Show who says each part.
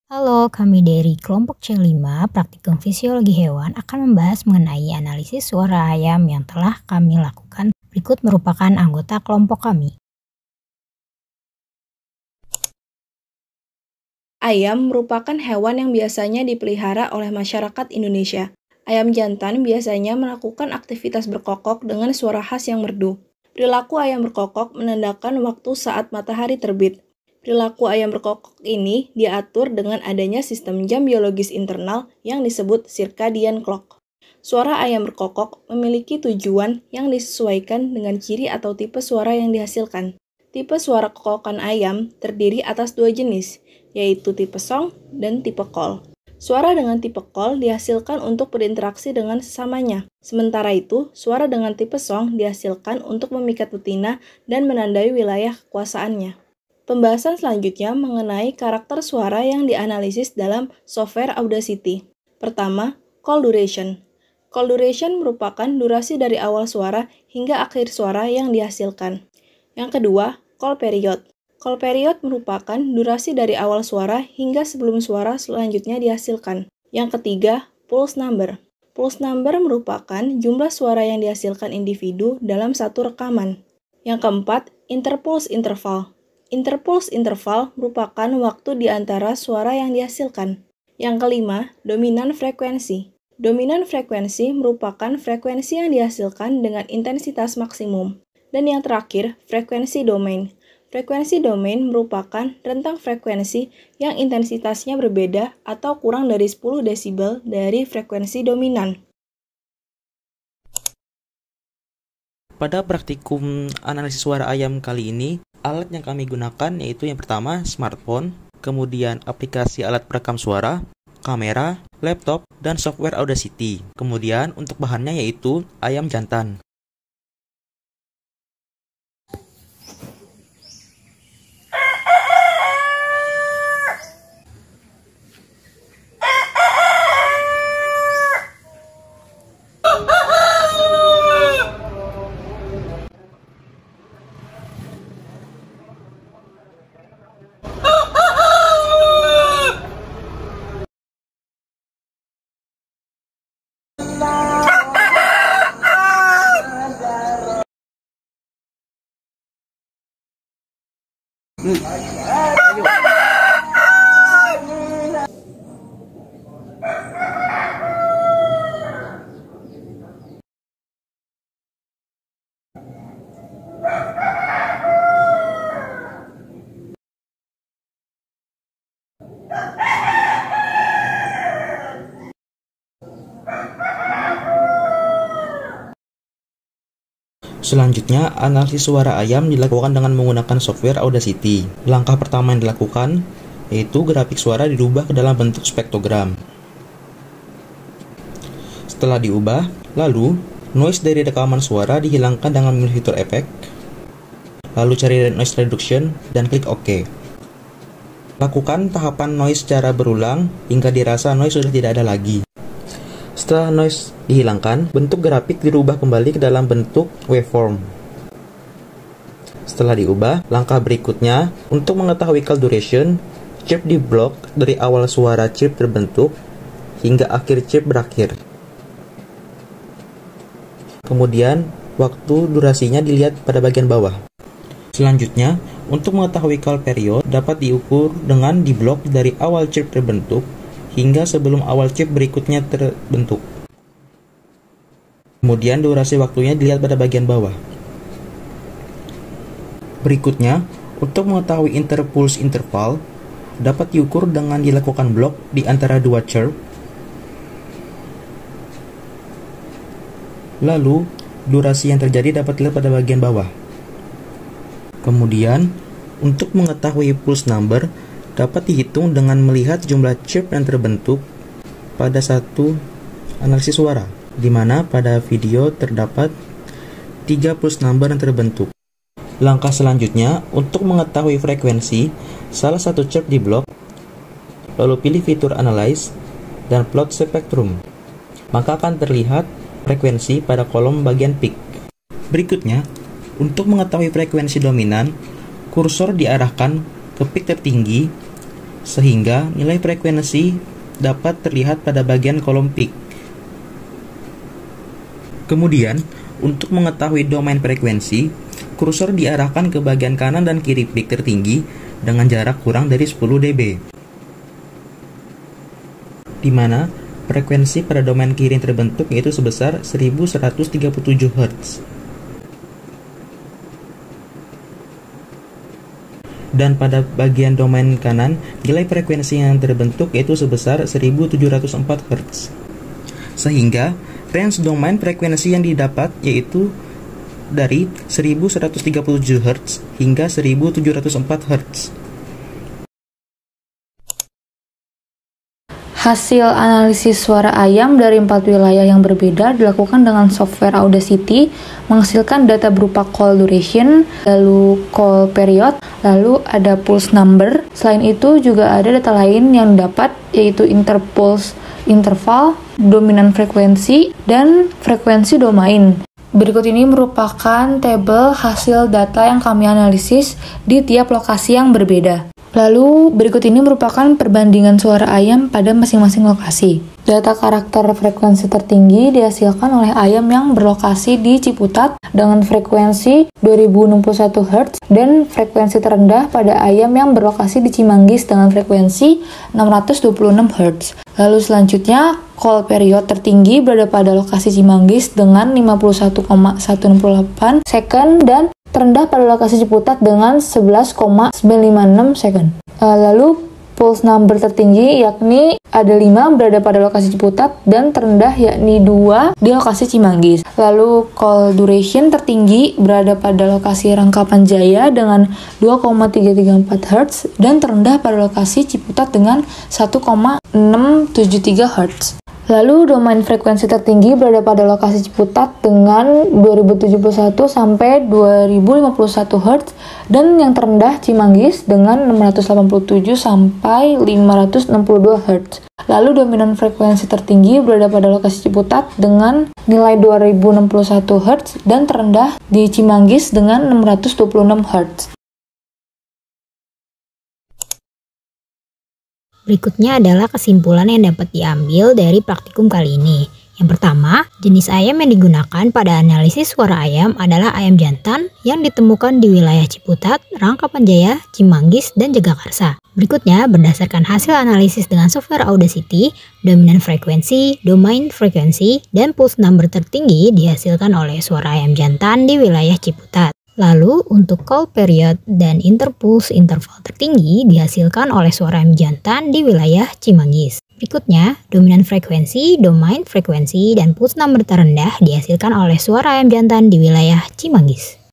Speaker 1: Halo, kami dari kelompok C5 Praktikum Fisiologi Hewan akan membahas mengenai analisis suara ayam yang telah kami lakukan. Berikut merupakan anggota kelompok kami.
Speaker 2: Ayam merupakan hewan yang biasanya dipelihara oleh masyarakat Indonesia. Ayam jantan biasanya melakukan aktivitas berkokok dengan suara khas yang merdu. Perilaku ayam berkokok menandakan waktu saat matahari terbit. Perilaku ayam berkokok ini diatur dengan adanya sistem jam biologis internal yang disebut circadian clock. Suara ayam berkokok memiliki tujuan yang disesuaikan dengan ciri atau tipe suara yang dihasilkan. Tipe suara kokokan ayam terdiri atas dua jenis, yaitu tipe song dan tipe call. Suara dengan tipe call dihasilkan untuk berinteraksi dengan sesamanya. Sementara itu, suara dengan tipe song dihasilkan untuk memikat betina dan menandai wilayah kekuasaannya. Pembahasan selanjutnya mengenai karakter suara yang dianalisis dalam software Audacity. Pertama, call duration. Call duration merupakan durasi dari awal suara hingga akhir suara yang dihasilkan. Yang kedua, call period. Call period merupakan durasi dari awal suara hingga sebelum suara selanjutnya dihasilkan. Yang ketiga, pulse number. Pulse number merupakan jumlah suara yang dihasilkan individu dalam satu rekaman. Yang keempat, interpulse interval. Interpulse interval merupakan waktu di antara suara yang dihasilkan. Yang kelima, dominan frekuensi. Dominan frekuensi merupakan frekuensi yang dihasilkan dengan intensitas maksimum. Dan yang terakhir, frekuensi domain. Frekuensi domain merupakan rentang frekuensi yang intensitasnya berbeda atau kurang dari 10 desibel dari frekuensi dominan.
Speaker 3: Pada praktikum analisis suara ayam kali ini, alat yang kami gunakan yaitu yang pertama smartphone, kemudian aplikasi alat perekam suara, kamera, laptop, dan software Audacity. Kemudian untuk bahannya yaitu ayam jantan. Selanjutnya, analisis suara ayam dilakukan dengan menggunakan software Audacity. Langkah pertama yang dilakukan yaitu grafik suara dirubah ke dalam bentuk spektrogram. Setelah diubah, lalu noise dari rekaman suara dihilangkan dengan memilih fitur efek. Lalu cari noise reduction dan klik OK. Lakukan tahapan noise secara berulang hingga dirasa noise sudah tidak ada lagi. Setelah noise dihilangkan, bentuk grafik dirubah kembali ke dalam bentuk waveform. Setelah diubah, langkah berikutnya untuk mengetahui call duration, chirp di blok dari awal suara chirp terbentuk hingga akhir chirp berakhir. Kemudian, waktu durasinya dilihat pada bagian bawah. Selanjutnya, untuk mengetahui call period dapat diukur dengan di blok dari awal chirp terbentuk hingga sebelum awal chirp berikutnya terbentuk. Kemudian durasi waktunya dilihat pada bagian bawah. Berikutnya, untuk mengetahui interpulse interval dapat diukur dengan dilakukan blok di antara dua chirp. Lalu, durasi yang terjadi dapat dilihat pada bagian bawah. Kemudian, untuk mengetahui pulse number dapat dihitung dengan melihat jumlah chirp yang terbentuk pada satu analisis suara, di mana pada video terdapat 3 pulse number yang terbentuk. Langkah selanjutnya, untuk mengetahui frekuensi salah satu chirp di blok, lalu pilih fitur Analyze dan Plot Spectrum. Maka akan terlihat frekuensi pada kolom bagian peak. Berikutnya, untuk mengetahui frekuensi dominan, kursor diarahkan ke peak tertinggi sehingga nilai frekuensi dapat terlihat pada bagian kolom peak. Kemudian, untuk mengetahui domain frekuensi, kursor diarahkan ke bagian kanan dan kiri peak tertinggi dengan jarak kurang dari 10 dB, di mana frekuensi pada domain kiri yang terbentuk yaitu sebesar 1137 Hz. Dan pada bagian domain kanan, nilai frekuensi yang terbentuk yaitu sebesar 1704 Hz. Sehingga, range domain frekuensi yang didapat yaitu dari 1137 Hz hingga 1704 Hz.
Speaker 4: Hasil analisis suara ayam dari 4 wilayah yang berbeda dilakukan dengan software Audacity, menghasilkan data berupa call duration, lalu call period, lalu ada pulse number. Selain itu juga ada data lain yang dapat, yaitu interpulse interval, dominan frekuensi, dan frekuensi domain. Berikut ini merupakan tabel hasil data yang kami analisis di tiap lokasi yang berbeda. Lalu, berikut ini merupakan perbandingan suara ayam pada masing-masing lokasi. Data karakter frekuensi tertinggi dihasilkan oleh ayam yang berlokasi di Ciputat dengan frekuensi 2061 Hz dan frekuensi terendah pada ayam yang berlokasi di Cimanggis dengan frekuensi 626 Hz. Lalu selanjutnya, call period tertinggi berada pada lokasi Cimanggis dengan 51,168 second dan terendah pada lokasi Ciputat dengan 11,956 second. Lalu pulse number tertinggi yakni ada 5 berada pada lokasi Ciputat dan terendah yakni 2 di lokasi Cimanggis. Lalu call duration tertinggi berada pada lokasi Rangkapan Jaya dengan 2,334 Hz dan terendah pada lokasi Ciputat dengan 1,673 Hz. Lalu domain frekuensi tertinggi berada pada lokasi Ciputat dengan 2071 sampai 2051 Hz dan yang terendah Cimanggis dengan 687 sampai 562 Hz. Lalu dominan frekuensi tertinggi berada pada lokasi Ciputat dengan nilai 2061 Hz dan terendah di Cimanggis dengan 626 Hz.
Speaker 1: Berikutnya adalah kesimpulan yang dapat diambil dari praktikum kali ini. Yang pertama, jenis ayam yang digunakan pada analisis suara ayam adalah ayam jantan yang ditemukan di wilayah Ciputat, Rangkapan Jaya, Cimanggis, dan Jagakarsa. Berikutnya, berdasarkan hasil analisis dengan software Audacity, dominan frekuensi, domain frekuensi, dan pulse number tertinggi dihasilkan oleh suara ayam jantan di wilayah Ciputat. Lalu, untuk call period dan interpulse interval tertinggi dihasilkan oleh suara ayam jantan di wilayah Cimanggis. Berikutnya, dominan frekuensi, domain frekuensi, dan pulse number terendah dihasilkan oleh suara ayam jantan di wilayah Cimanggis.